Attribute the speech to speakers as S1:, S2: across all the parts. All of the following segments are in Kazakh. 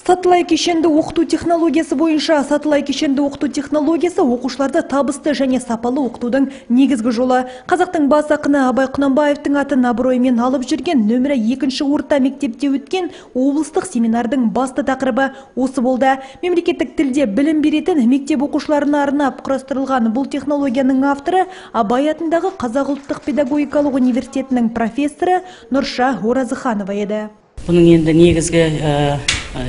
S1: Сатылай кешенді оқыту технологиясы бойынша сатылай кешенді оқыту технологиясы оқушыларды табысты және сапалы оқытудың негізгі жолы. Қазақтың бас ақыны Абай Құнанбаевтың атын абыроймен алып жүрген нөмірі 2-ші орта мектепте өткен облыстық семинардың басты тақырыбы осы болды. Мемлекеттік тілде білім беретін мектеп оқушыларына арнап құрастырылған бұл технологияның авторы Абай атындағы Қазақ ұлттық педагогикалық университетінің профессоры Нұрша Оразыханова еді.
S2: Бұның енді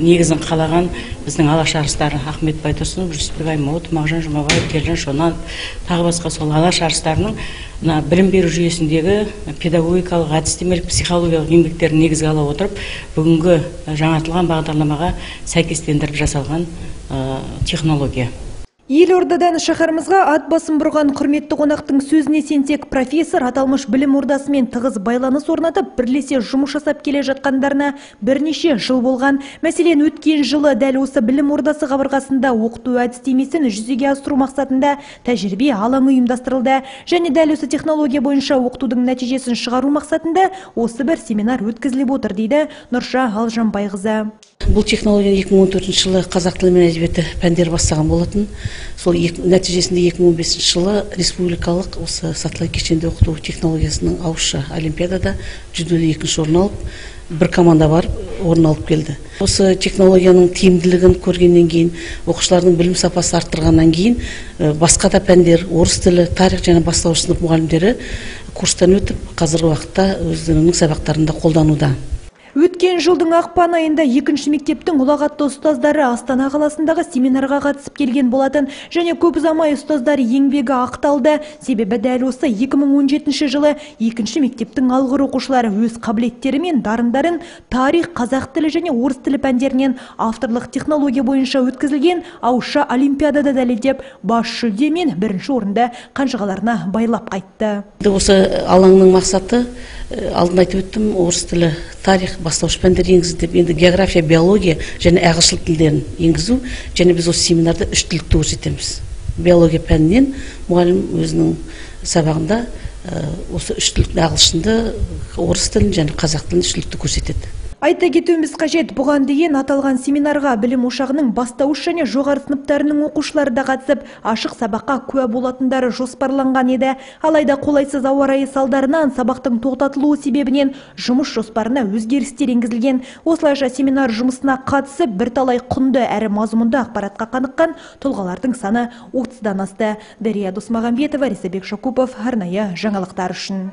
S2: негізін қалаған біздің алаш арыстары Ахмет Байтұрсынов, Жүсіпбек Аймауытов, Мағжан Жұмабаев, Телжан Шонанов, тағы басқа сол алаш арыстарының білім беру жүйесіндегі педагогикалық, әдістемелік, психологиялық еңбектерін негізге ала отырып, бүгінгі жаңартылған бағдарламаға сәйкестендіріп жасалған технология.
S1: Елордадан шаһарымызға ат басын бұрған құрметті қонақтың сөзіне сенсек, профессор аталмыш білім ордасымен тығыз байланыс орнатып, бірлесе жұмыс жасап келе жатқандарына бірнеше жыл болған. Мәселен, өткен жылы дәл осы білім ордасы қабырғасында оқыту әдістемесін жүзеге асыру мақсатында тәжірибе алаңы ұйымдастырылды. Және дәл осы технология бойынша оқытудың нәтижесін шығару мақсатында осы бір семинар өткізіліп отыр, дейді Нұрша Алжанбайқызы.
S3: Бұл технологияны 2014 жылы қазақ тілі мен әдебиеті пәндері бастаған болатын. Сол нәтижесінде 2015 жылы республикалық осы сатылай кешенді оқыту технологиясының ауызша олимпиадада жүлделі 2-ші орын алып, бір команда барып орын алып келді. Осы технологияның тиімділігін көргеннен кейін, оқушылардың білім сапасы арттырғаннан кейін, басқа да пәндер, орыс тілі, тарих және бастауыш сынып мұғалімдері курстан өтіп, қазіргі уақытта өздерінің сабақтарында қолдануда.
S1: Өткен жылдың ақпан айында 2-ші мектептің ұлағатты ұстаздары Астана қаласындағы семинарға қатысып келген болатын, және көп ұзамай ұстаздар еңбегі ақталды. Себебі дәл осы 2017 жылы 2-ші мектептің алғыр оқушылары өз қабілеттері мен дарындарын тарих, қазақ тілі және орыс тілі пәндерінен авторлық технология бойынша өткізілген ауызша олимпиадада дәлелдеп, бас жүлде мен 1-ші орынды қанжығаларына байлап қайтты.
S3: Осы алаңның мақсаты, алдын айтып өттім, орыс тілі, тарих, бастауыш пәндер енгізді деп, енді география, биология және ағылшын тілдерін енгізу, және біз осы семинарда 3 тілді көрсетеміз. Биология пәнінен мұғалім өзінің сабағында осы 3 тілді, ағылшынды, орыс тілін және қазақ тілін 3 тілді көрсетеді.
S1: Айта кетуіміз қажет, бұған дейін аталған семинарға білім ошағының бастауыш және жоғары сыныптарының оқушылары да қатысып, ашық сабаққа куә болатындары жоспарланған еді. Алайда қолайсыз ауа райы салдарынан сабақтың тоқтатылуы себебінен жұмыс жоспарына өзгерістер енгізілген. Осылайша семинар жұмысына қатысып, бірталай құнды әрі мазмұнды ақпаратқа қаныққан тұлғалардың саны 30-дан асты. Дария Досмағамбетова, Рисабек Шакупов, арнайы жаңалықтар үшін.